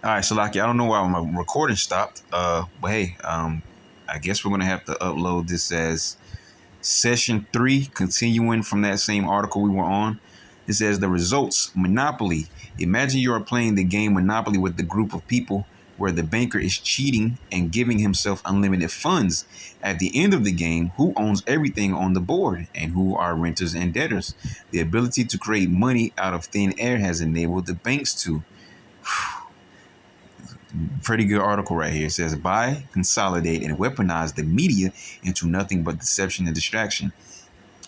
All right, so Lucky, I don't know why my recording stopped. But hey, I guess we're gonna have to upload this as session 3, continuing from that same article we were on. It says the results: Monopoly. Imagine you are playing the game Monopoly with the group of people where the banker is cheating and giving himself unlimited funds. At the end of the game, who owns everything on the board and who are renters and debtors? The ability to create money out of thin air has enabled the banks to. Pretty good article right here. It says buy, consolidate, and weaponize the media into nothing but deception and distraction.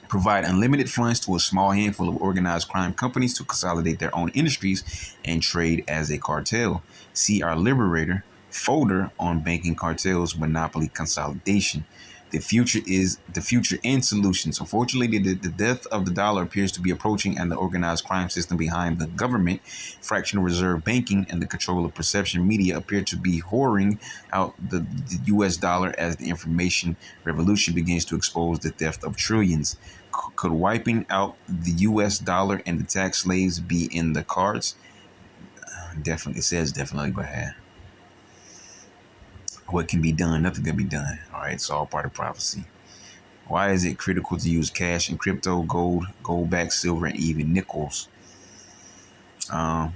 Provide unlimited funds to a small handful of organized crime companies to consolidate their own industries and trade as a cartel. See our Liberator folder on banking cartels, monopoly consolidation. The future and solutions. Unfortunately, the death of the dollar appears to be approaching, and the organized crime system behind the government, fractional reserve banking, and the control of perception media appear to be whoring out the U.S. dollar as the information revolution begins to expose the theft of trillions. Could wiping out the U.S. dollar and the tax slaves be in the cards? Definitely, it says definitely, but hey, what can be done? Nothing can be done. All right, it's all part of prophecy. Why is it critical to use cash and crypto, gold-backed silver, and even nickels? Um,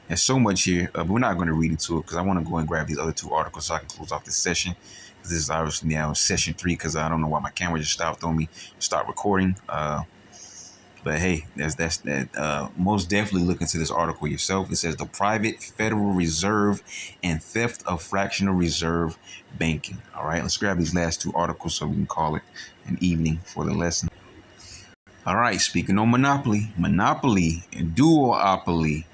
there's so much here, but we're not going to read into it because I want to go and grab these other 2 articles so I can close off this session. This is obviously now session 3 because I don't know why my camera just stopped on me. Start recording. But hey, that's that. Most definitely look into this article yourself. It says the private Federal Reserve and theft of fractional reserve banking. All right, let's grab these last 2 articles so we can call it an evening for the lesson. All right, speaking on monopoly, duopoly,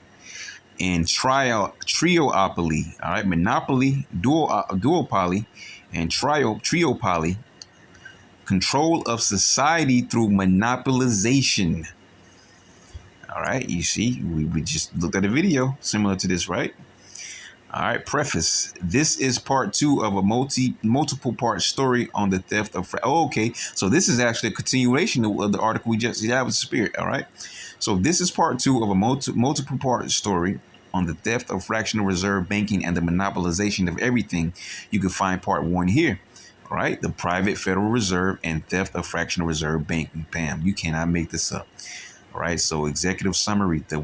and triopoly. All right, monopoly, duopoly, and triopoly. Control of society through monopolization. All right, you see, we just looked at a video similar to this, right? All right, preface. This is part 2 of a multiple part story on the theft of. Okay, so this is actually a continuation of the article we just did. That was the spirit. All right, so this is part 2 of a multiple part story on the theft of fractional reserve banking and the monopolization of everything. You can find part 1 here. All right, the private Federal Reserve and theft of fractional reserve banking. Bam, you cannot make this up. All right, so executive summary: in the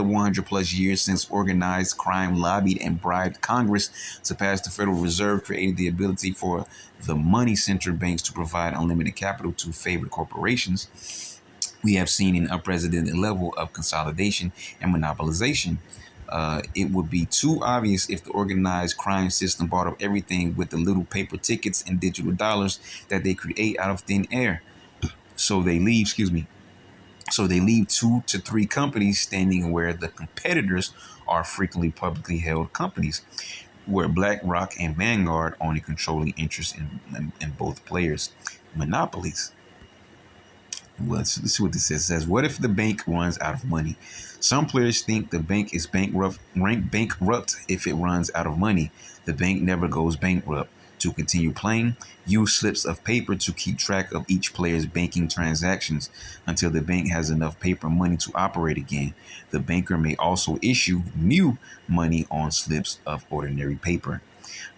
100 plus years since organized crime lobbied and bribed Congress to pass the Federal Reserve, created the ability for the money-centered banks to provide unlimited capital to favored corporations. We have seen an unprecedented level of consolidation and monopolization. It would be too obvious if the organized crime system bought up everything with the little paper tickets and digital dollars that they create out of thin air. So they leave 2 to 3 companies standing where the competitors are frequently publicly held companies, where BlackRock and Vanguard own a controlling interest in both players. Monopolies. Let's see what this says. It says, what if the bank runs out of money? Some players think the bank is bankrupt if it runs out of money. The bank never goes bankrupt. To continue playing, use slips of paper to keep track of each player's banking transactions until the bank has enough paper money to operate again. The banker may also issue new money on slips of ordinary paper.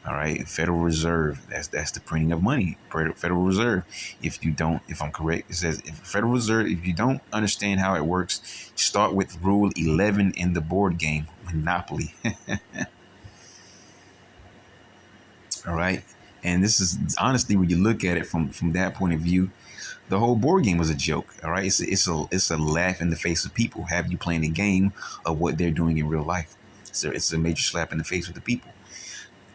All right, Federal Reserve. That's the printing of money. Federal Reserve. If I'm correct, it says Federal Reserve. If you don't understand how it works, start with Rule 11 in the board game Monopoly. All right, and this is honestly, when you look at it from that point of view, the whole board game was a joke. All right, it's a laugh in the face of people. Have you playing a game of what they're doing in real life? So it's a major slap in the face with the people.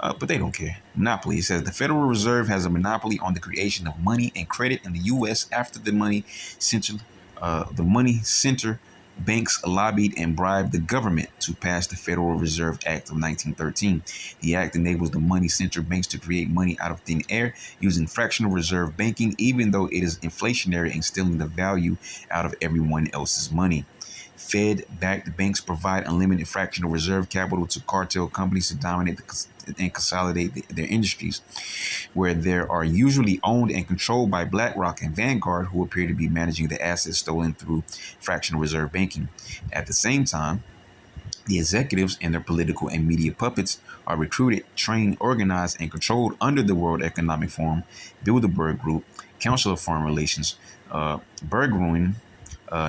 But they don't care. Monopoly. It says the Federal Reserve has a monopoly on the creation of money and credit in the U.S. after the money center banks lobbied and bribed the government to pass the Federal Reserve Act of 1913. The act enables the money center banks to create money out of thin air using fractional reserve banking, even though it is inflationary and stealing the value out of everyone else's money. Fed-backed banks provide unlimited fractional reserve capital to cartel companies to dominate and consolidate their industries, where they are usually owned and controlled by BlackRock and Vanguard, who appear to be managing the assets stolen through fractional reserve banking. At the same time, The executives and their political and media puppets are recruited, trained, organized, and controlled under the World Economic Forum, Bilderberg Group, Council of Foreign Relations, Berggruen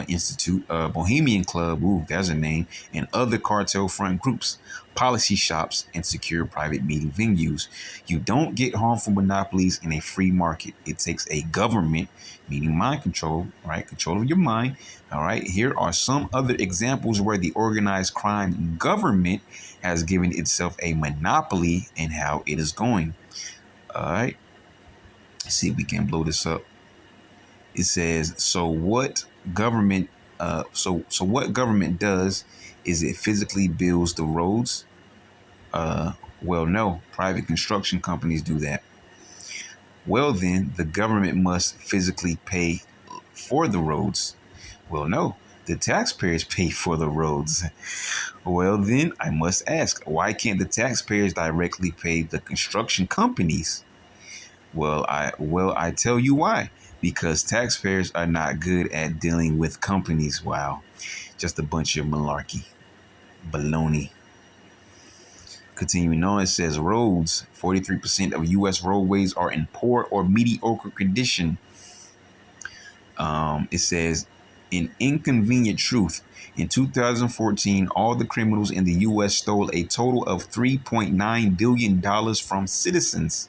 Institute, Bohemian Club, ooh, there's a name, and other cartel front groups, policy shops, and secure private meeting venues. You don't get harmful monopolies in a free market. It takes a government, meaning mind control, right? Control of your mind. All right. Here are some other examples where the organized crime government has given itself a monopoly and how it is going. All right. Let's see if we can blow this up. It says, so what government what government does is it physically builds the roads? Well, no, private construction companies do that. Well, then the government must physically pay for the roads. Well, no, the taxpayers pay for the roads. Well, then I must ask, why can't the taxpayers directly pay the construction companies? Well, I tell you why. Because taxpayers are not good at dealing with companies. Wow. Just a bunch of malarkey. Baloney. Continuing on, it says roads. 43% of U.S. roadways are in poor or mediocre condition. It says, an inconvenient truth. In 2014, all the criminals in the U.S. stole a total of $3.9 billion from citizens.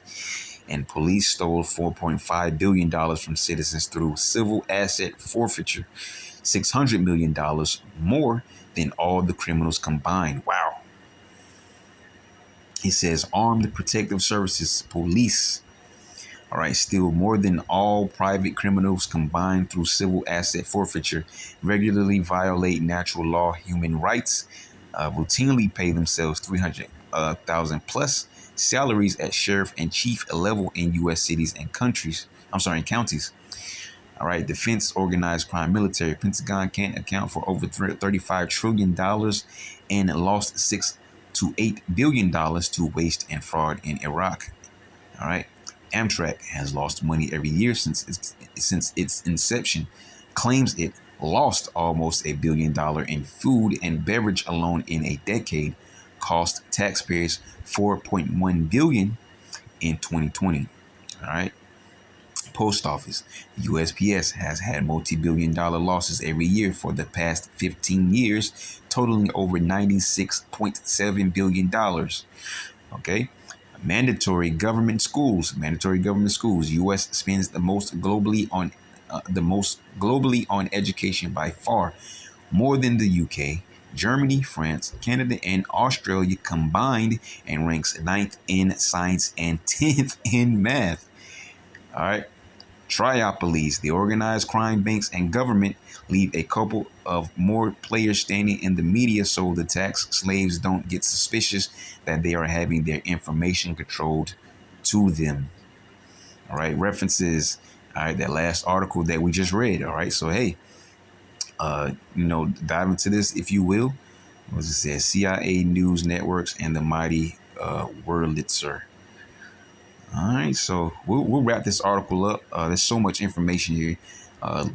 And police stole $4.5 billion from citizens through civil asset forfeiture, $600 million more than all the criminals combined. Wow. It says armed protective services, police, all right, steal more than all private criminals combined through civil asset forfeiture, regularly violate natural law, human rights, routinely pay themselves $300,000 plus salaries at sheriff and chief level in U.S. cities and counties. All right, defense, organized crime, military. Pentagon can't account for over $35 trillion and lost $6 to $8 billion to waste and fraud in Iraq. All right, Amtrak has lost money every year since its inception. Claims it lost almost $1 billion in food and beverage alone in a decade. Cost taxpayers $4.1 billion in 2020. All right. Post Office, USPS, has had multi-billion-dollar losses every year for the past 15 years, totaling over $96.7 billion. Okay. Mandatory government schools. U.S. spends the most globally on education by far, more than the UK, Germany, France, Canada, and Australia combined, and ranks 9th in science and 10th in math. All right. Triopolies, the organized crime banks and government leave a couple of more players standing in the media so the tax slaves don't get suspicious that they are having their information controlled to them. All right. References. All right. That last article that we just read. All right. So, hey, dive into this, if you will. What does it say? CIA news networks and the mighty Wurlitzer. All right, so we'll wrap this article up. There's so much information here.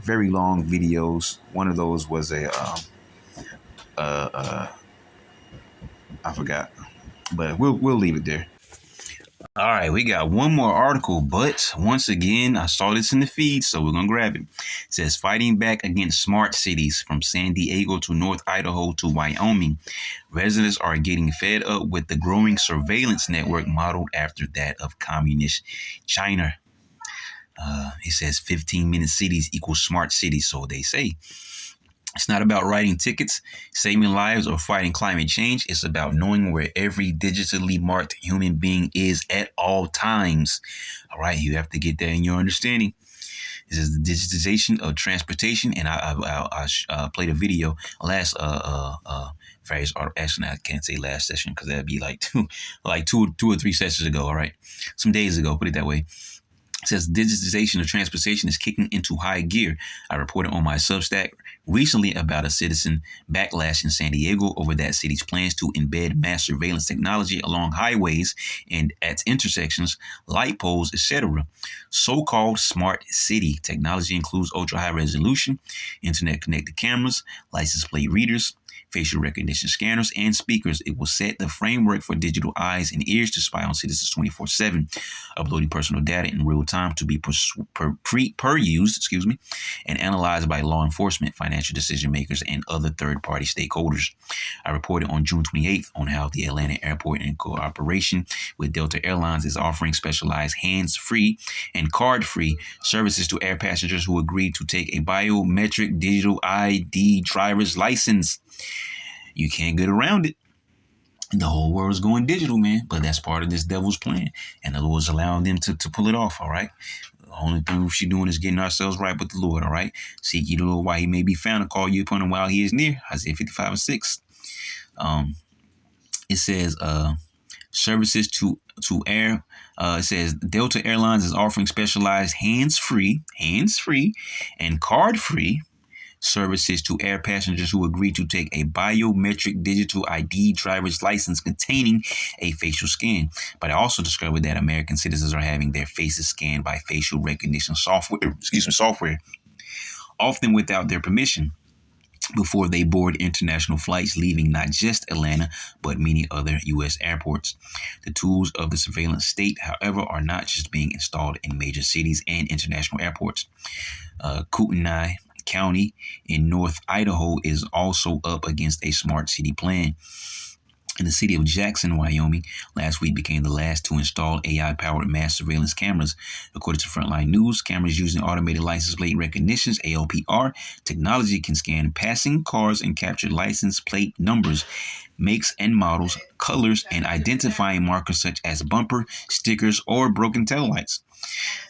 Very long videos. One of those was I forgot, but we'll leave it there. All right, we got one more article, but once again, I saw this in the feed, so we're going to grab it. It says, fighting back against smart cities from San Diego to North Idaho to Wyoming. Residents are getting fed up with the growing surveillance network modeled after that of communist China. It says 15-minute cities equals smart cities, so they say. It's not about writing tickets, saving lives, or fighting climate change. It's about knowing where every digitally marked human being is at all times. All right, you have to get that in your understanding. This is the digitization of transportation, and I played a video last various actually I can't say last session because that'd be like two or three sessions ago. All right, some days ago, put it that way. It says digitization of transportation is kicking into high gear. I reported on my Substack recently about a citizen backlash in San Diego over that city's plans to embed mass surveillance technology along highways and at intersections, light poles, etc. So-called smart city technology includes ultra-high resolution, internet-connected cameras, license plate readers, facial recognition scanners, and speakers. It will set the framework for digital eyes and ears to spy on citizens 24/7, uploading personal data in real time to be per-used, and analyzed by law enforcement, financial decision makers, and other third-party stakeholders. I reported on June 28th on how the Atlanta airport, in cooperation with Delta Airlines, is offering specialized hands-free and card-free services to air passengers who agree to take a biometric digital ID driver's license. You can't get around it. The whole world is going digital, man. But that's part of this devil's plan. And the Lord's allowing them to pull it off, all right? The only thing we're doing is getting ourselves right with the Lord, all right? Seek ye the Lord while he may be found, and call you upon him while he is near. Isaiah 55:6. It says services to air. It says Delta Airlines is offering specialized hands-free and card-free services to air passengers who agree to take a biometric digital ID driver's license containing a facial scan. But I also discovered that American citizens are having their faces scanned by facial recognition software, often without their permission, before they board international flights leaving not just Atlanta, but many other U.S. airports. The tools of the surveillance state, however, are not just being installed in major cities and international airports. Kootenai County in North Idaho is also up against a smart city plan. In the city of Jackson, Wyoming, last week became the last to install AI-powered mass surveillance cameras. According to Frontline News, cameras using automated license plate recognitions, ALPR, technology can scan passing cars and capture license plate numbers, makes and models, colors, and identifying markers such as bumper, stickers, or broken taillights.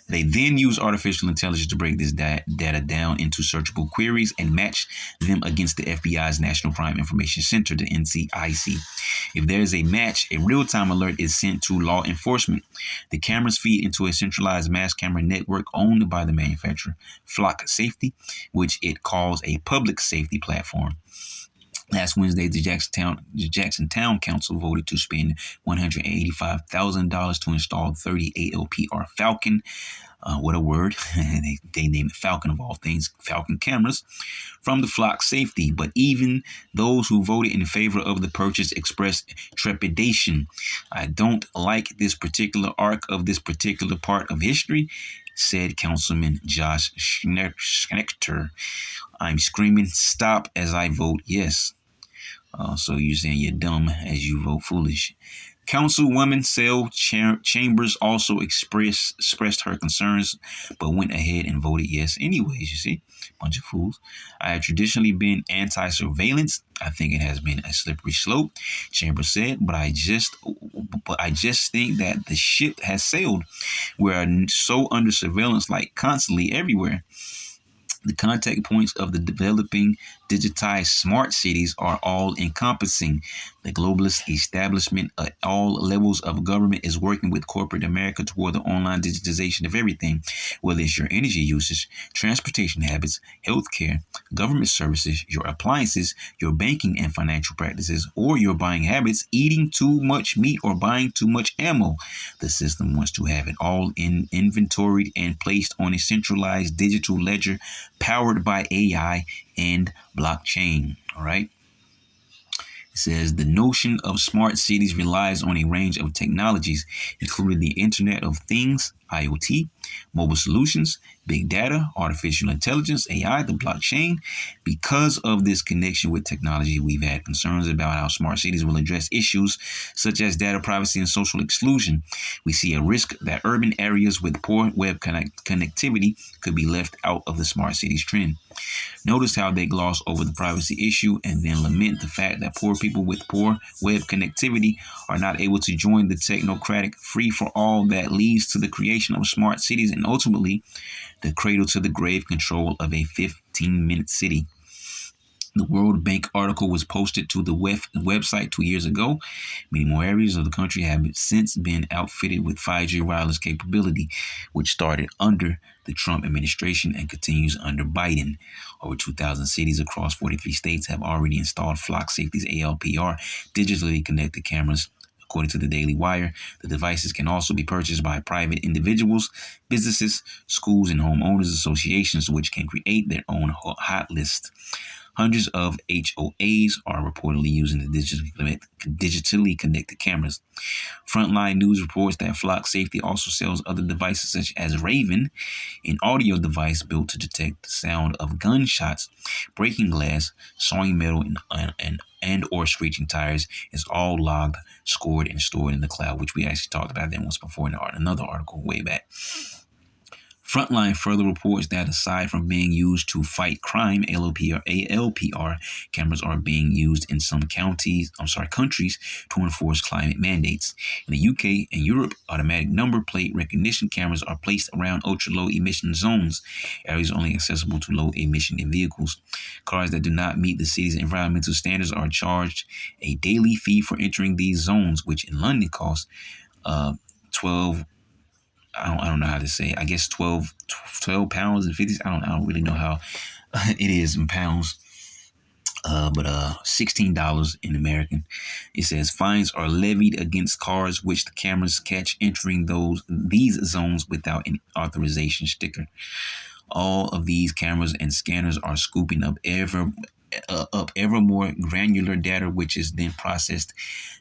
They then use artificial intelligence to break this data down into searchable queries and match them against the FBI's National Crime Information Center, the NCIC. If there is a match, a real-time alert is sent to law enforcement. The cameras feed into a centralized mass camera network owned by the manufacturer, Flock Safety, which it calls a public safety platform. Last Wednesday, the Jackson Town Council voted to spend $185,000 to install 30 ALPR Falcon. What a word. they named it Falcon of all things, Falcon cameras from the Flock Safety. But even those who voted in favor of the purchase expressed trepidation. I don't like this particular arc of this particular part of history, said Councilman Josh Schnechter. I'm screaming, stop as I vote yes. So you're saying you're dumb as you vote foolish. Councilwoman Sel Chambers also expressed her concerns, but went ahead and voted yes anyways, you see. Bunch of fools. I have traditionally been anti-surveillance. I think it has been a slippery slope, Chambers said, but I just think that the ship has sailed. We are so under surveillance, like constantly everywhere. The contact points of the developing digitized smart cities are all encompassing. The globalist establishment at all levels of government is working with corporate America toward the online digitization of everything, whether it's your energy usage, transportation habits, healthcare, government services, your appliances, your banking and financial practices, or your buying habits, eating too much meat or buying too much ammo. The system wants to have it all inventoried and placed on a centralized digital ledger powered by AI and blockchain. All right. It says the notion of smart cities relies on a range of technologies, including the Internet of Things, IoT, mobile solutions, big data, artificial intelligence, AI, the blockchain. Because of this connection with technology, we've had concerns about how smart cities will address issues such as data privacy and social exclusion. We see a risk that urban areas with poor web connectivity could be left out of the smart cities trend. Notice how they gloss over the privacy issue and then lament the fact that poor people with poor web connectivity are not able to join the technocratic free-for-all that leads to the creation of smart cities and ultimately the cradle-to-the-grave control of a 15-minute city. The World Bank article was posted to the website 2 years ago. Many more areas of the country have since been outfitted with 5G wireless capability, which started under the Trump administration and continues under Biden. Over 2,000 cities across 43 states have already installed Flock Safety's ALPR digitally connected cameras. According to the Daily Wire, the devices can also be purchased by private individuals, businesses, schools, and homeowners associations, which can create their own hot list. Hundreds of HOAs are reportedly using the digitally connected cameras. Frontline News reports that Flock Safety also sells other devices such as Raven, an audio device built to detect the sound of gunshots, breaking glass, sawing metal, and or screeching tires. Is all logged, scored, and stored in the cloud, which we actually talked about that once before in another article way back. Frontline further reports that aside from being used to fight crime, ALPR cameras are being used in some countries to enforce climate mandates. In the UK and Europe, automatic number plate recognition cameras are placed around ultra-low emission zones, areas only accessible to low emission vehicles. Cars that do not meet the city's environmental standards are charged a daily fee for entering these zones, which in London costs 12. I don't know how to say it. I guess 12 pounds and 50. I don't really know how it is in pounds. But $16 in American. It says fines are levied against cars which the cameras catch entering these zones without an authorization sticker. All of these cameras and scanners are scooping up ever more granular data, which is then processed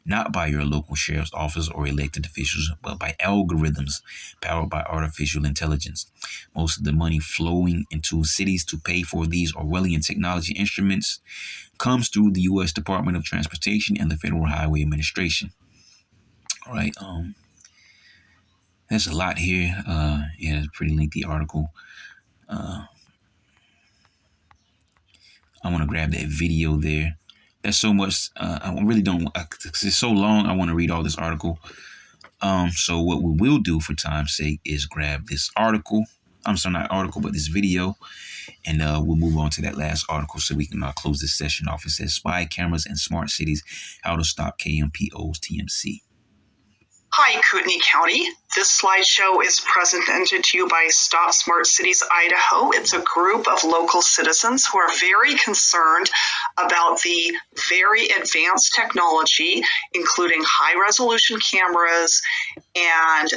not by your local sheriff's office or elected officials, but by algorithms powered by artificial intelligence. Most of the money flowing into cities to pay for these Orwellian technology instruments comes through the U.S. Department of Transportation and the Federal Highway Administration. All right. There's a lot here. It's a pretty lengthy article. I want to grab that video there. There's so much. I really don't. Cause it's so long. I want to read all this article. So what we will do for time's sake is grab this article. I'm sorry, not article, but this video, and we'll move on to that last article so we can close this session off. It says spy cameras in smart cities: how to stop KMPO's TMC. Hi, Kootenai County. This slideshow is presented to you by Stop Smart Cities Idaho. It's a group of local citizens who are very concerned about the very advanced technology, including high-resolution cameras and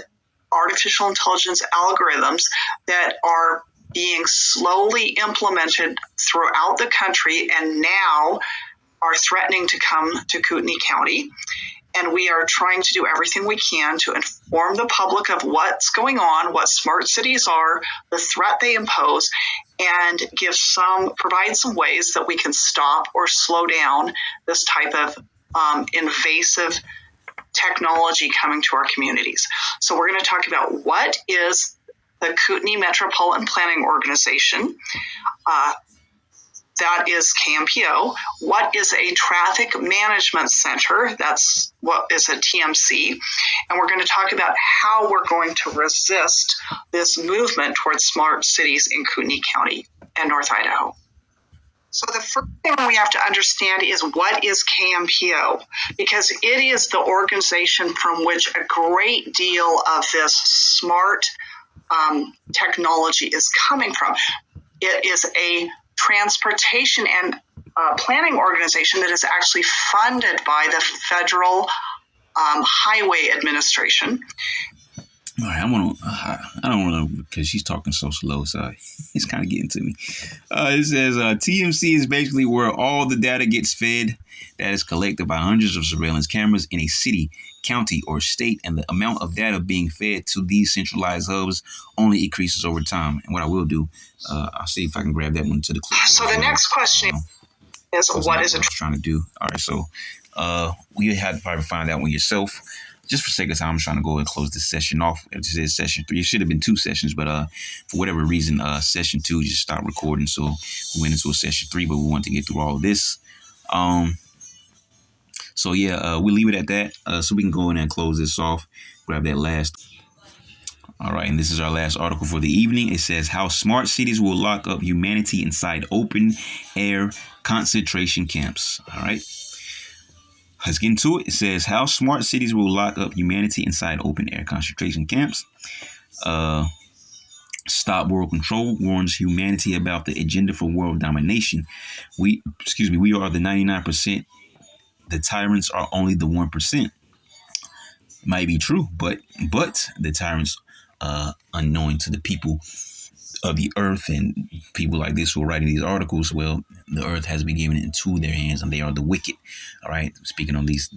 artificial intelligence algorithms that are being slowly implemented throughout the country and now are threatening to come to Kootenai County. And we are trying to do everything we can to inform the public of what's going on, what smart cities are, the threat they impose, and provide some ways that we can stop or slow down this type of invasive technology coming to our communities. So we're going to talk about what is the Kootenai Metropolitan Planning Organization. That is KMPO. What is a traffic management center? That's what is a TMC. And we're going to talk about how we're going to resist this movement towards smart cities in Kootenai County and North Idaho. So the first thing we have to understand is what is KMPO, because it is the organization from which a great deal of this smart technology is coming from. It is a transportation and planning organization that is actually funded by the Federal Highway Administration. All right, I don't want to, because she's talking so slow, so it's kind of getting to me. It says TMC is basically where all the data gets fed that is collected by hundreds of surveillance cameras in a city, county, or state, and the amount of data being fed to these centralized hubs only increases over time. And what I will do, I'll see if I can grab that one to the clip. So the next question is, what is it trying to do? All right, so you had to probably find that one yourself. Just for sake of time, I'm trying to go and close this session off. This is session 3. It should have been 2 sessions, but for whatever reason, session 2 just stopped recording. So we went into a session 3, but we wanted to get through all of this. So yeah, we'll leave it at that. So we can go in and close this off. Grab that last. All right, and this is our last article for the evening. It says how smart cities will lock up humanity inside open air concentration camps. All right. Let's get into it. It says how smart cities will lock up humanity inside open air concentration camps. Stop World Control warns humanity about the agenda for world domination. We are the 99%. The tyrants are only the 1%. Might be true, but the tyrants, unknowing to the people, of the earth, and people like this who are writing these articles, well, the earth has been given into their hands, and they are the wicked. All right, speaking on these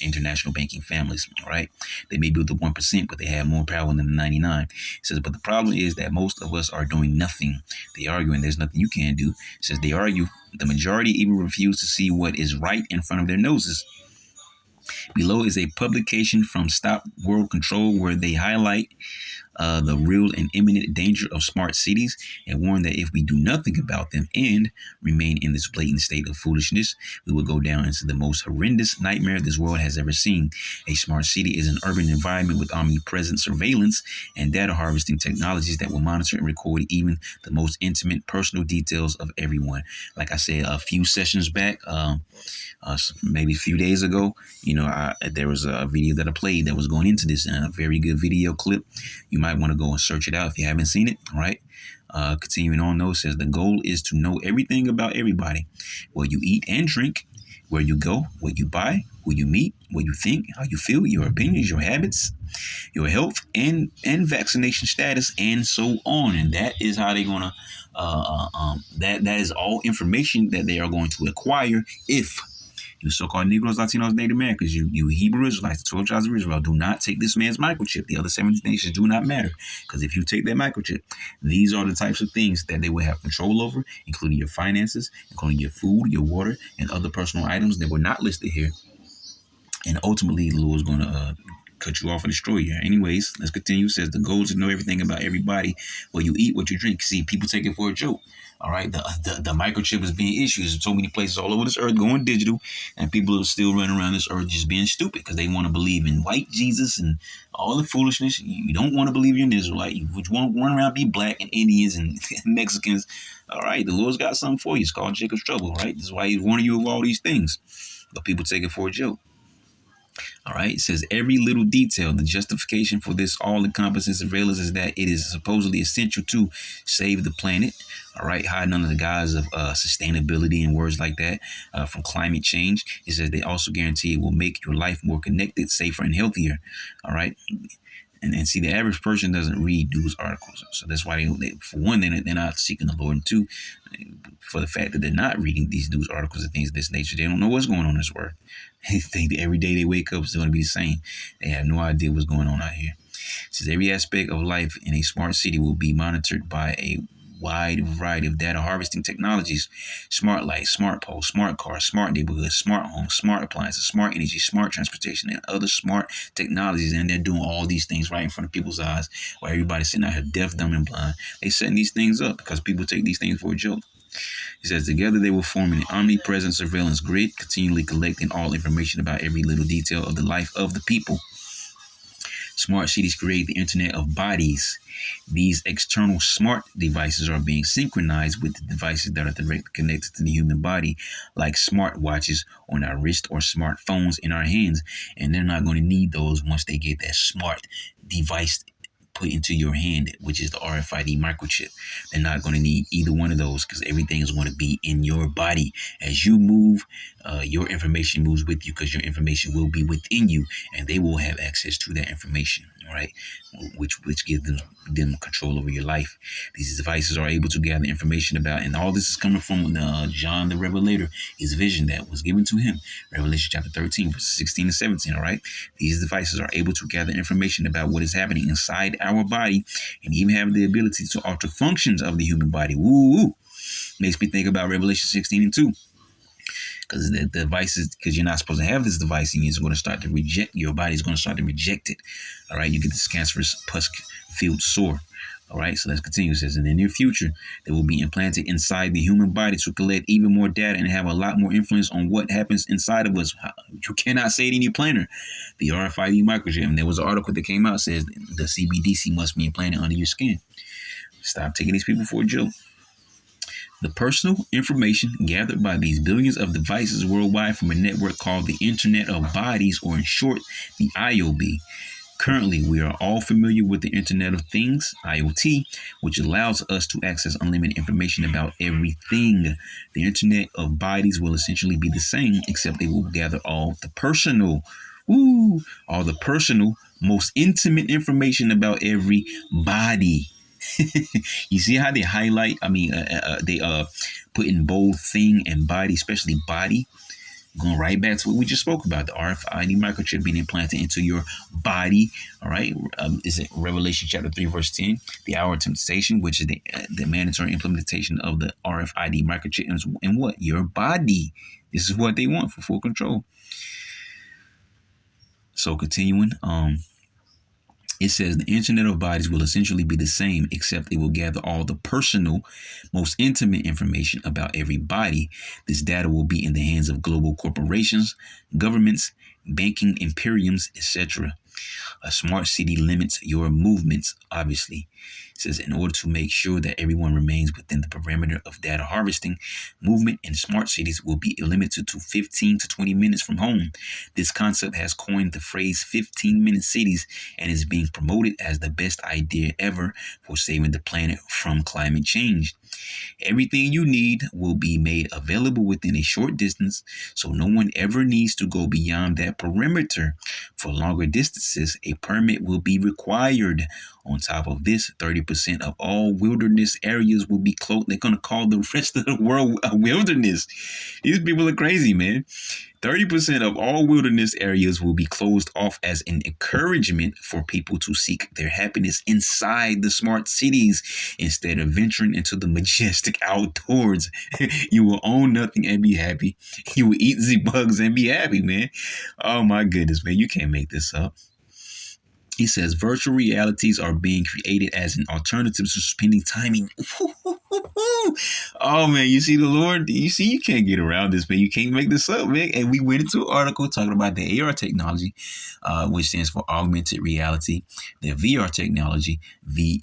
international banking families. All right, they may be the 1%, but they have more power than the 99. It says, but the problem is that most of us are doing nothing. They argue, and there's nothing you can do. It says they argue. The majority even refuse to see what is right in front of their noses. Below is a publication from Stop World Control where they highlight the real and imminent danger of smart cities and warn that if we do nothing about them and remain in this blatant state of foolishness, we will go down into the most horrendous nightmare this world has ever seen. A smart city is an urban environment with omnipresent surveillance and data harvesting technologies that will monitor and record even the most intimate personal details of everyone. Like I said a few sessions back, maybe a few days ago, there was a video that I played that was going into this, and a very good video clip. You might want to go and search it out if you haven't seen it. All right. Continuing on, though, says the goal is to know everything about everybody: what you eat and drink, where you go, what you buy, who you meet, what you think, how you feel, your opinions, your habits, your health, and vaccination status, and so on. And that is how they're gonna. That is all information that they are going to acquire if you so-called Negroes, Latinos, Native Americans, you Hebrew Israelites, the 12 tribes of Israel, do not take this man's microchip. The other 70 nations do not matter. Because if you take that microchip, these are the types of things that they will have control over, including your finances, including your food, your water, and other personal items that were not listed here. And ultimately, the Lord is going to cut you off and destroy you. Anyways, let's continue. It says the goal is to know everything about everybody, what you eat, what you drink. See, people take it for a joke. All right, the microchip is being issued in so many places all over this earth going digital, and people are still running around this earth just being stupid because they want to believe in white Jesus and all the foolishness. You don't want to believe you're an Israelite. You want to run around, be black and Indians and Mexicans. All right, the Lord's got something for you. It's called Jacob's trouble. Right, this is why He's warning you of all these things, but people take it for a joke. All right, it says every little detail. The justification for this all-encompassing surveillance is that it is supposedly essential to save the planet. All right, hiding under the guise of sustainability and words like that from climate change. It says they also guarantee it will make your life more connected, safer, and healthier. All right. And see, the average person doesn't read news articles. So that's why, for one, they're not seeking the Lord. And two, for the fact that they're not reading these news articles and things of this nature, they don't know what's going on in this world. They think that every day they wake up is going to be the same. They have no idea what's going on out here. It says every aspect of life in a smart city will be monitored by a wide variety of data harvesting technologies: smart lights, smart poles, smart cars, smart neighborhoods, smart homes, smart appliances, smart energy, smart transportation, and other smart technologies. And they're doing all these things right in front of people's eyes while everybody's sitting out here deaf, dumb, and blind. They're setting these things up because people take these things for a joke. It says together they will form an omnipresent surveillance grid, continually collecting all information about every little detail of the life of the people. Smart cities create the Internet of Bodies. These external smart devices are being synchronized with the devices that are directly connected to the human body, like smart watches on our wrist or smartphones in our hands. And they're not going to need those once they get that smart device put into your hand, which is the RFID microchip. They're not going to need either one of those because everything is going to be in your body. As you move, your information moves with you because your information will be within you, and they will have access to that information. All right, which gives them control over your life. These devices are able to gather information about, and all this is coming from John the Revelator, his vision that was given to him, Revelation chapter 13, verses 16 and 17. All right, these devices are able to gather information about what is happening inside our body, and even have the ability to alter functions of the human body. Woo! Makes me think about Revelation 16 and 2. Because the devices, because you're not supposed to have this device, and it's going to start to reject, your body's going to start to reject it. All right, you get this cancerous pus-filled sore. All right, so let's continue. It says, in the near future, they will be implanted inside the human body to collect even more data and have a lot more influence on what happens inside of us. You cannot say it in your planner. The RFID microchip. And there was an article that came out that says the CBDC must be implanted under your skin. Stop taking these people for a joke. The personal information gathered by these billions of devices worldwide from a network called the Internet of Bodies, or in short, the IOB. Currently, we are all familiar with the Internet of Things, IoT, which allows us to access unlimited information about everything. The Internet of Bodies will essentially be the same, except they will gather all the personal, most intimate information about every body. You see how they highlight? I mean, they put in bold thing and body, especially body. Going right back to what we just spoke about, the RFID microchip being implanted into your body. All right. Is it Revelation chapter 3, verse 10? The hour of temptation, which is the mandatory implementation of the RFID microchip in what? Your body. This is what they want for full control. So continuing, it says the Internet of Bodies will essentially be the same, except it will gather all the personal, most intimate information about every body. This data will be in the hands of global corporations, governments, banking imperiums, etc. A smart city limits your movements, obviously. It says in order to make sure that everyone remains within the parameter of data harvesting, movement in smart cities will be limited to 15 to 20 minutes from home. This concept has coined the phrase 15-minute cities and is being promoted as the best idea ever for saving the planet from climate change. Everything you need will be made available within a short distance, so no one ever needs to go beyond that perimeter. For longer distances, a permit will be required. On top of this, 30% of all wilderness areas will be closed. They're going to call the rest of the world a wilderness. These people are crazy, man. 30% of all wilderness areas will be closed off as an encouragement for people to seek their happiness inside the smart cities instead of venturing into the majestic outdoors. You will own nothing and be happy. You will eat the bugs and be happy, man. Oh my goodness, man. You can't make this up. He says virtual realities are being created as an alternative to spending time in. Oh man, you see the Lord? You see, you can't get around this, man. You can't make this up, man. And we went into an article talking about the AR technology, which stands for augmented reality, the VR technology,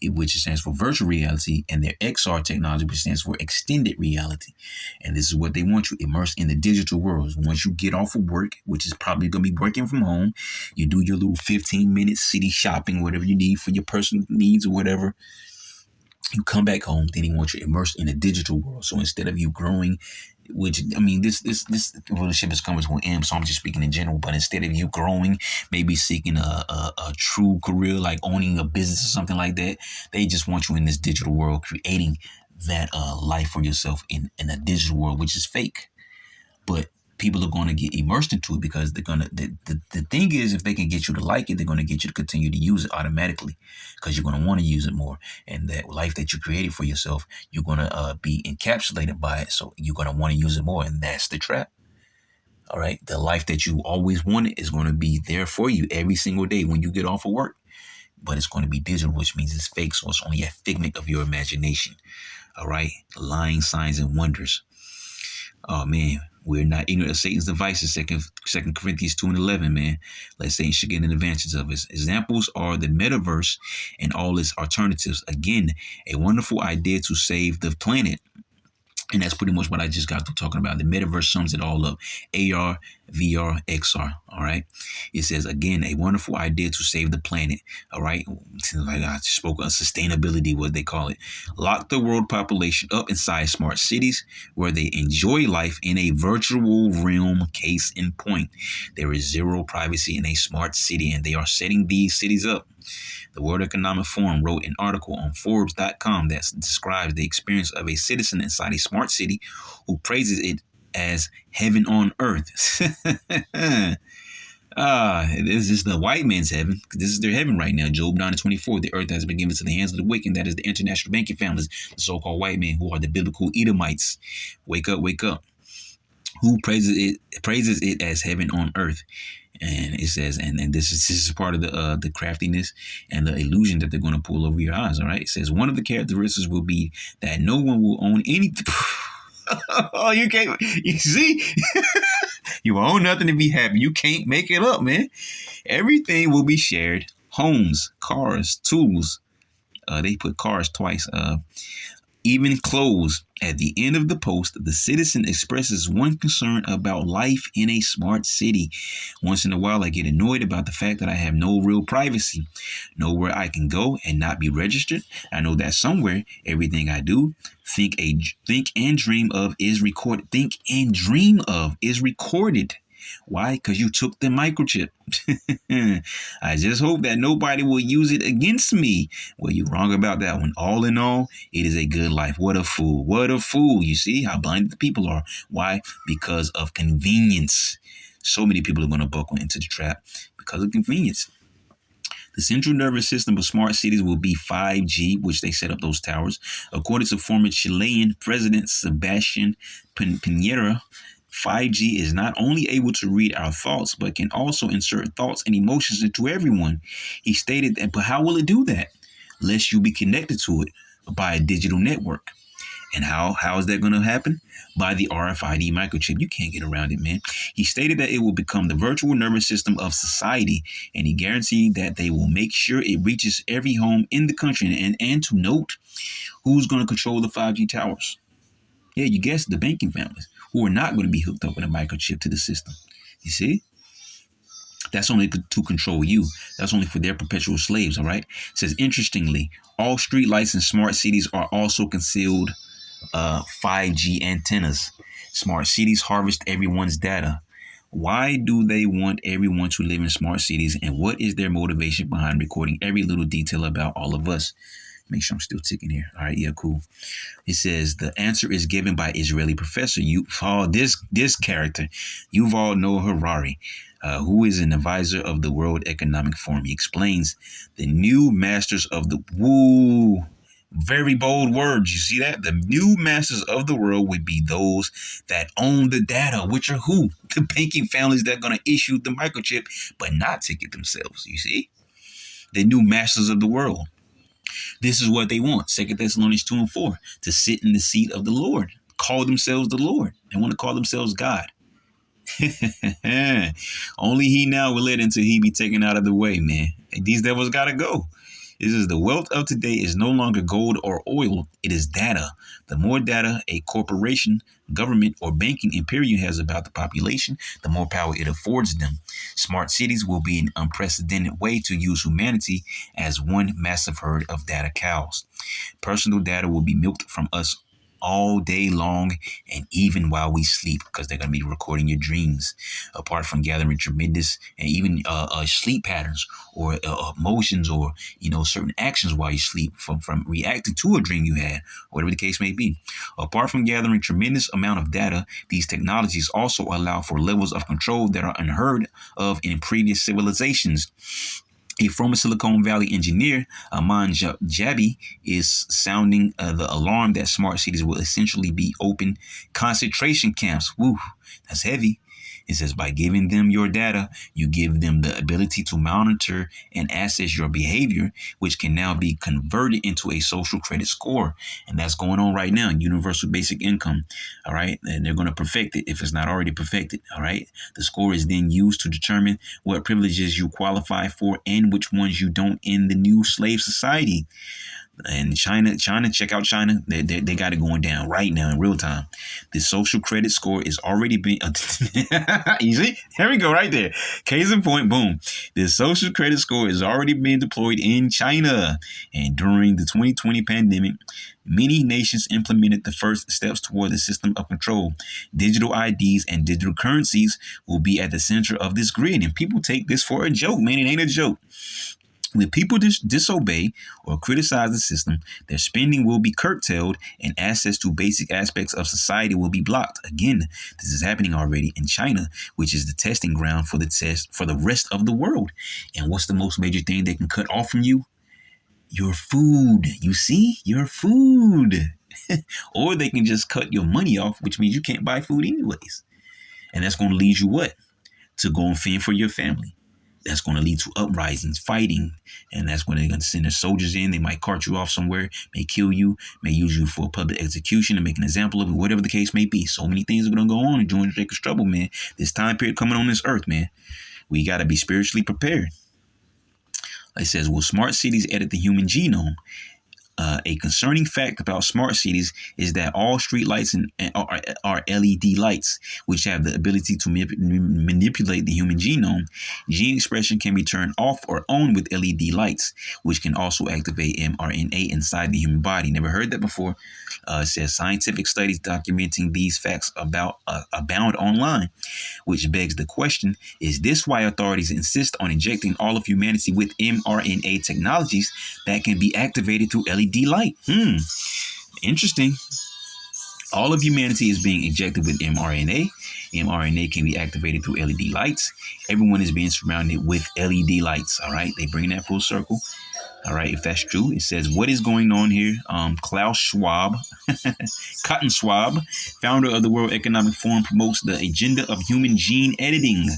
which stands for virtual reality, and their XR technology, which stands for extended reality. And this is what they want you immersed in the digital world. Once you get off of work, which is probably going to be working from home, you do your little 15-minute city shopping, whatever you need for your personal needs or whatever. You come back home, then he wants you immersed in a digital world. So instead of you growing, which I mean, this relationship is coming to an end. So I'm just speaking in general. But instead of you growing, maybe seeking a true career like owning a business or something like that, they just want you in this digital world, creating that life for yourself in a digital world, which is fake. But people are going to get immersed into it because they're going to, the thing is, if they can get you to like it, they're going to get you to continue to use it automatically because you're going to want to use it more. And that life that you created for yourself, you're going to be encapsulated by it. So you're going to want to use it more. And that's the trap. All right. The life that you always wanted is going to be there for you every single day when you get off of work. But it's going to be digital, which means it's fake. So it's only a figment of your imagination. All right. Lying signs and wonders. Oh, man. We're not ignorant of Satan's devices, Second Corinthians 2:11, man. Let Satan should get an advantage of us. Examples are the metaverse and all its alternatives. Again, a wonderful idea to save the planet. And that's pretty much what I just got through talking about. The metaverse sums it all up. AR, VR, XR. All right. It says, again, a wonderful idea to save the planet. All right. Like I spoke of sustainability, what they call it. Lock the world population up inside smart cities where they enjoy life in a virtual realm. Case in point. There is zero privacy in a smart city, and they are setting these cities up. The World Economic Forum wrote an article on Forbes.com that describes the experience of a citizen inside a smart city who praises it as heaven on earth. This is the white man's heaven. This is their heaven right now. Job 9:24. The earth has been given to the hands of the wicked. That is the international banking families, the so-called white men who are the biblical Edomites. Wake up, wake up. Who praises it as heaven on earth. And it says, and this is part of the craftiness and the illusion that they're going to pull over your eyes. All right. It says one of the characteristics will be that no one will own anything. Oh, you can't. You see, you own nothing to be happy. You can't make it up, man. Everything will be shared. Homes, cars, tools. They put cars twice. Even clothes. At the end of the post, the citizen expresses one concern about life in a smart city. Once in a while, I get annoyed about the fact that I have no real privacy, nowhere I can go and not be registered. I know that somewhere, everything I do, think and dream of is recorded. Think and dream of is recorded. Why? Because you took the microchip. I just hope that nobody will use it against me. Well, you're wrong about that one. All in all, it is a good life. What a fool. What a fool. You see how blinded the people are. Why? Because of convenience. So many people are going to buckle into the trap because of convenience. The central nervous system of smart cities will be 5G, which they set up those towers. According to former Chilean President Sebastian Piñera, 5G is not only able to read our thoughts, but can also insert thoughts and emotions into everyone. He stated that, but how will it do that? Lest you be connected to it by a digital network. And how is that going to happen? By the RFID microchip. You can't get around it, man. He stated that it will become the virtual nervous system of society, and he guaranteed that they will make sure it reaches every home in the country. And to note, who's going to control the 5G towers? Yeah, you guessed, the banking families, who are not going to be hooked up with a microchip to the system. You see? That's only to control you. That's only for their perpetual slaves, all right? It says, interestingly, all street lights in smart cities are also concealed 5G antennas. Smart cities harvest everyone's data. Why do they want everyone to live in smart cities, and what is their motivation behind recording every little detail about all of us? Make sure I'm still ticking here. All right, yeah, cool. It says the answer is given by Israeli professor this character, Yuval Noah Harari, who is an advisor of the World Economic Forum. He explains the new masters of the very bold words. You see that? The new masters of the world would be those that own the data, which are who? The banking families that are going to issue the microchip, but not take it themselves. You see? The new masters of the world. This is what they want. 2 Thessalonians 2 and 4. To sit in the seat of the Lord. Call themselves the Lord. They want to call themselves God. Only he now will let until he be taken out of the way, man. And these devils got to go. This is the wealth of today is no longer gold or oil. It is data. The more data a corporation, government, or banking imperium has about the population, the more power it affords them. Smart cities will be an unprecedented way to use humanity as one massive herd of data cows. Personal data will be milked from us all day long and even while we sleep, because they're going to be recording your dreams. Apart from gathering tremendous and even sleep patterns or emotions or certain actions while you sleep from reacting to a dream you had, whatever the case may be. Apart from gathering tremendous amount of data, these technologies also allow for levels of control that are unheard of in previous civilizations. A former Silicon Valley engineer, Aman Jabi, is sounding the alarm that smart cities will essentially be open concentration camps. Woo, that's heavy. It says, by giving them your data, you give them the ability to monitor and assess your behavior, which can now be converted into a social credit score. And that's going on right now, universal basic income. All right. And they're going to perfect it if it's not already perfected. All right. The score is then used to determine what privileges you qualify for and which ones you don't in the new slave society. And China, check out China. They got it going down right now in real time. The social credit score is already being. You see? Here we go, right there. Case in point, boom. The social credit score is already being deployed in China. And during the 2020 pandemic, many nations implemented the first steps toward the system of control. Digital IDs and digital currencies will be at the center of this grid. And people take this for a joke, man. It ain't a joke. When people disobey or criticize the system, their spending will be curtailed and access to basic aspects of society will be blocked. Again, this is happening already in China, which is the testing ground for the test for the rest of the world. And what's the most major thing they can cut off from you? Your food. You see? Your food. Or they can just cut your money off, which means you can't buy food anyways. And that's going to lead you what? To go and fend for your family. That's going to lead to uprisings, fighting, and that's when they're going to send their soldiers in. They might cart you off somewhere, may kill you, may use you for public execution and make an example of it, whatever the case may be. So many things are going to go on during Jacob's trouble, man. This time period coming on this earth, man. We got to be spiritually prepared. It says, will smart cities edit the human genome? A concerning fact about smart cities is that all street lights are LED lights, which have the ability to manipulate the human genome. Gene expression can be turned off or on with LED lights, which can also activate mRNA inside the human body. Never heard that before. It says scientific studies documenting these facts abound online, which begs the question, is this why authorities insist on injecting all of humanity with mRNA technologies that can be activated through LED light? Interesting. All of humanity is being injected with mRNA. mRNA can be activated through LED lights. Everyone is being surrounded with LED lights. All right. They bring that full circle. All right. If that's true, it says, what is going on here? Klaus Schwab, Cotton Schwab, founder of the World Economic Forum, promotes the agenda of human gene editing.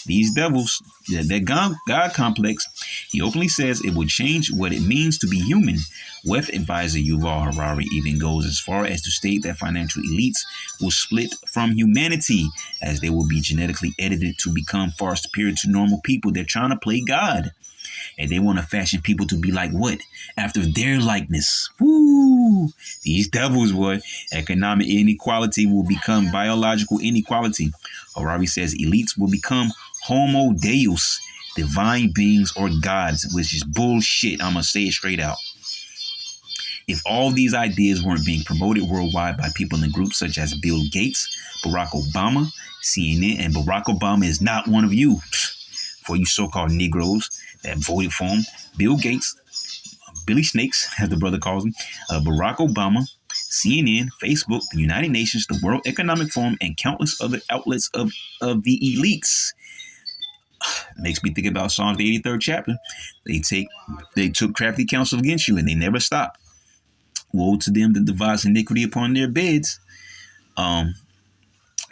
These devils, that God complex, he openly says it will change what it means to be human. WEF advisor Yuval Harari even goes as far as to state that financial elites will split from humanity as they will be genetically edited to become far superior to normal people. They're trying to play God. And they want to fashion people to be like what? After their likeness. Woo! These devils, boy. Economic inequality will become biological inequality. Harari says elites will become Homo Deus, divine beings or gods, which is bullshit. I'm going to say it straight out. If all these ideas weren't being promoted worldwide by people in groups such as Bill Gates, Barack Obama, CNN, and Barack Obama is not one of you. For you so-called Negroes that voted for him, Bill Gates, Billy Snakes, as the brother calls him, Barack Obama, CNN, Facebook, the United Nations, the World Economic Forum, and countless other outlets of the elites. Makes me think about Psalms the 83rd chapter. They took crafty counsel against you, and they never stopped. Woe to them that devise iniquity upon their beds.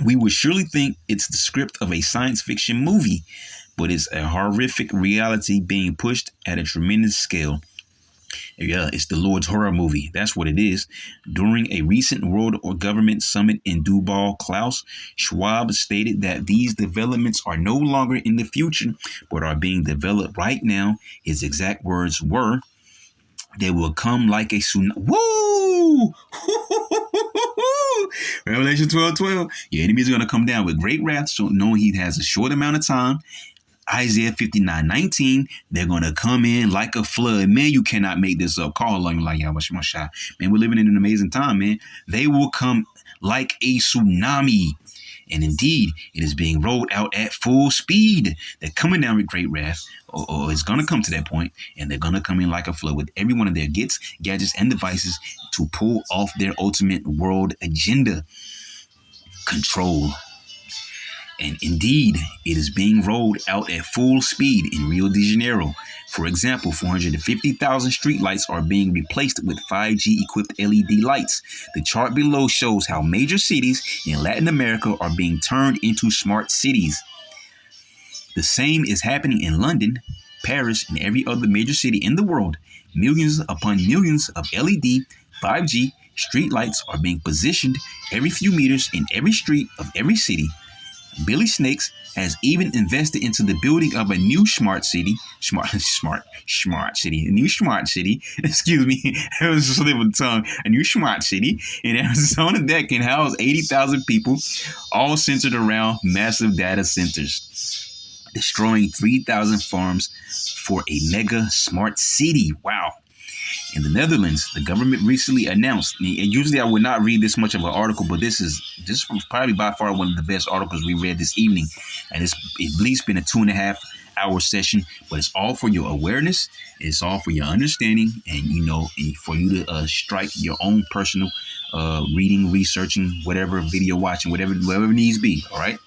We would surely think it's the script of a science fiction movie, but it's a horrific reality being pushed at a tremendous scale. Yeah, it's the Lord's horror movie. That's what it is. During a recent World Government Summit in Dubai, Klaus Schwab stated that these developments are no longer in the future, but are being developed right now. His exact words were, they will come like a tsunami. Woo! Revelation 12:12. Your enemy is going to come down with great wrath, so knowing he has a short amount of time. Isaiah 59:19, they're going to come in like a flood. Man, you cannot make this up. Call along like Yahweh. Man, we're living in an amazing time, man. They will come like a tsunami. And indeed, it is being rolled out at full speed. They're coming down with great wrath, or it's going to come to that point, and they're going to come in like a flood with every one of their gadgets, and devices to pull off their ultimate world agenda. Control. And indeed, it is being rolled out at full speed in Rio de Janeiro. For example, 450,000 streetlights are being replaced with 5G-equipped LED lights. The chart below shows how major cities in Latin America are being turned into smart cities. The same is happening in London, Paris, and every other major city in the world. Millions upon millions of LED, 5G streetlights are being positioned every few meters in every street of every city. Billy Snakes has even invested into the building of a new smart city. A new smart city. Excuse me. It was a slip of the tongue. A new smart city in Arizona that can house 80,000 people, all centered around massive data centers, destroying 3,000 farms for a mega smart city. Wow. In the Netherlands, the government recently announced, and usually I would not read this much of an article, but this is probably by far one of the best articles we read this evening. And it's at least been a 2.5-hour session, but it's all for your awareness. It's all for your understanding, and, for you to strike your own personal reading, researching, whatever, video watching, whatever needs be. All right.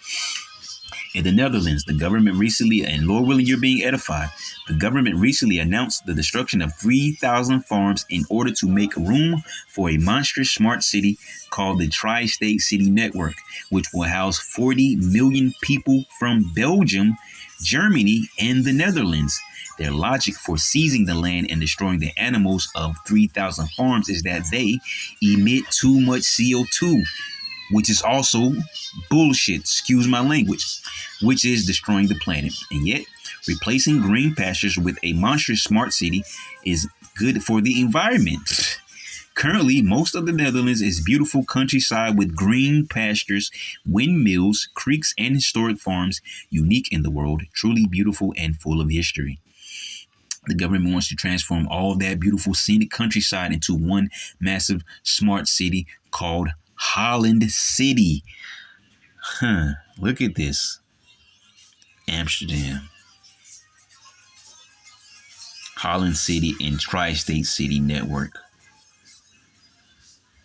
In the Netherlands, the government recently, and Lord willing, you're being edified, the government recently announced the destruction of 3,000 farms in order to make room for a monstrous smart city called the Tri-State City Network, which will house 40 million people from Belgium, Germany, and the Netherlands. Their logic for seizing the land and destroying the animals of 3,000 farms is that they emit too much CO2, which is also bullshit, excuse my language, which is destroying the planet. And yet, replacing green pastures with a monstrous smart city is good for the environment. Currently, most of the Netherlands is beautiful countryside with green pastures, windmills, creeks, and historic farms, unique in the world, truly beautiful and full of history. The government wants to transform all that beautiful scenic countryside into one massive smart city called Holland City. Look at this. Amsterdam, Holland City, and Tri-State City Network.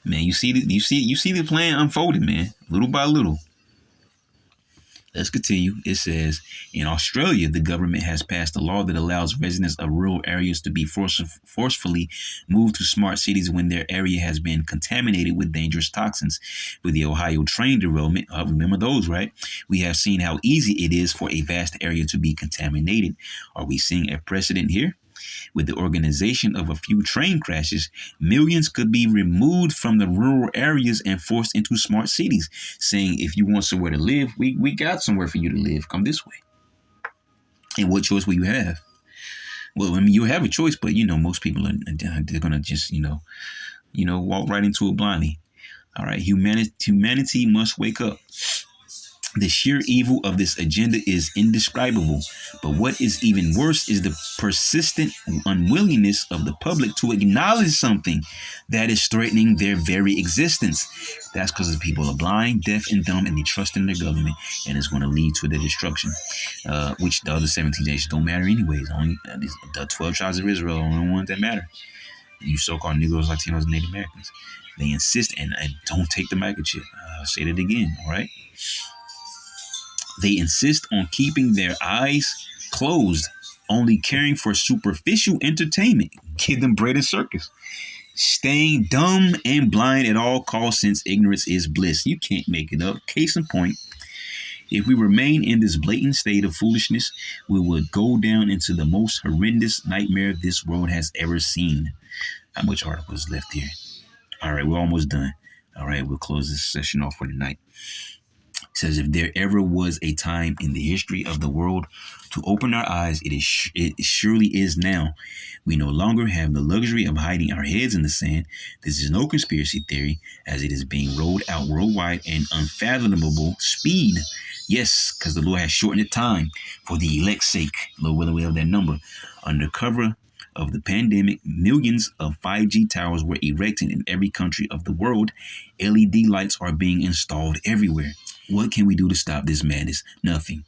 Man, you see the plan unfolding, man, little by little. Let's continue. It says, in Australia, the government has passed a law that allows residents of rural areas to be forcefully moved to smart cities when their area has been contaminated with dangerous toxins. With the Ohio train derailment, remember those, right? We have seen how easy it is for a vast area to be contaminated. Are we seeing a precedent here? With the organization of a few train crashes, millions could be removed from the rural areas and forced into smart cities, saying, if you want somewhere to live, we got somewhere for you to live. Come this way. And what choice will you have? Well, I mean, you have a choice, but, most people they're going to just, walk right into it blindly. All right. Humanity must wake up. The sheer evil of this agenda is indescribable, but what is even worse is the persistent unwillingness of the public to acknowledge something that is threatening their very existence. That's because the people are blind, deaf, and dumb, and they trust in their government, and it's going to lead to their destruction, which the other 17 nations don't matter anyways. Only the 12 tribes of Israel are the only ones that matter. You so-called Negroes, Latinos, and Native Americans. They insist, and don't take the microchip. I'll say that again, all right? They insist on keeping their eyes closed, only caring for superficial entertainment. Give them bread and circus. Staying dumb and blind at all costs, since ignorance is bliss. You can't make it up. Case in point, if we remain in this blatant state of foolishness, we will go down into the most horrendous nightmare this world has ever seen. How much article is left here? All right, we're almost done. All right, we'll close this session off for tonight. It says, if there ever was a time in the history of the world to open our eyes, it surely is now. We no longer have the luxury of hiding our heads in the sand. This is no conspiracy theory, as it is being rolled out worldwide in unfathomable speed. Yes, because the Lord has shortened the time for the elect's sake. Lord willing, we have that number. Under cover of the pandemic, millions of 5G towers were erected in every country of the world. LED lights are being installed everywhere. What can we do to stop this madness? Nothing.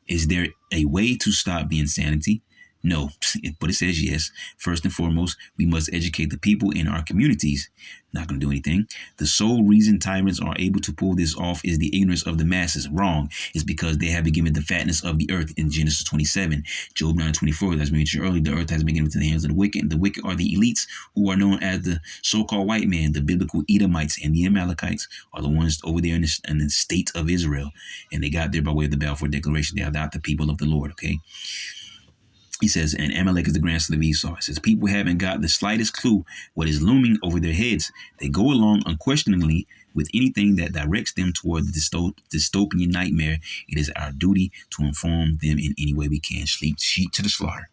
Is there a way to stop the insanity? No, but it says yes. First and foremost, we must educate the people in our communities. Not going to do anything. The sole reason tyrants are able to pull this off is the ignorance of the masses. Wrong. It's because they have been given the fatness of the earth in Genesis 27. Job 9:24, as mentioned earlier, the earth has been given into the hands of the wicked. The wicked are the elites, who are known as the so-called white man. The biblical Edomites and the Amalekites are the ones over there in the state of Israel. And they got there by way of the Balfour Declaration. They are not the people of the Lord, okay? He says, and Amalek is the grandson of Esau. It says, people haven't got the slightest clue what is looming over their heads. They go along unquestioningly with anything that directs them toward the dystopian nightmare. It is our duty to inform them in any way we can. Sheep to the slaughter.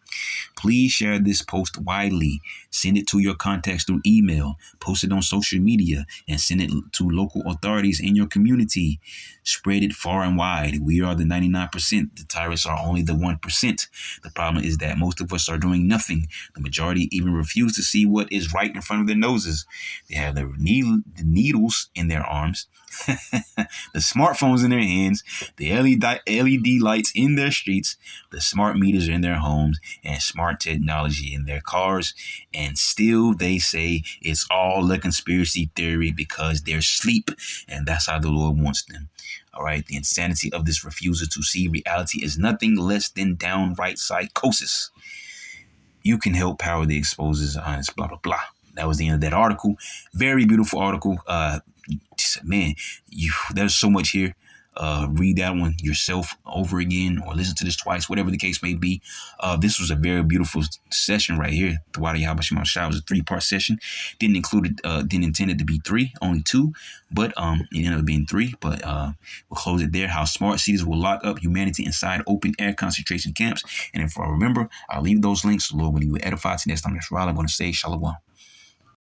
Please share this post widely. Send it to your contacts through email. Post it on social media and send it to local authorities in your community. Spread it far and wide. We are the 99%. The tyrants are only the 1%. The problem is that most of us are doing nothing. The majority even refuse to see what is right in front of their noses. They have the needles in their arms, the smartphones in their hands, the LED lights in their streets, the smart meters in their homes, and smart technology in their cars. And still they say it's all a conspiracy theory because they're asleep, and that's how the Lord wants them. All right. The insanity of this refusal to see reality is nothing less than downright psychosis. You can help power the exposers, honest, blah, blah, blah. That was the end of that article. Very beautiful article. Man, there's so much here. read that one yourself over again or listen to this twice, whatever the case may be. This was a very beautiful session right here. The Wadi Habashim Shah was a 3-part session. Didn't intend it to be 3, only 2, but it ended up being 3. But we'll close it there. How smart cities will lock up humanity inside open air concentration camps. And if I remember, I'll leave those links. The Lord, when you edify to next time, that's right. I'm going to say shalom.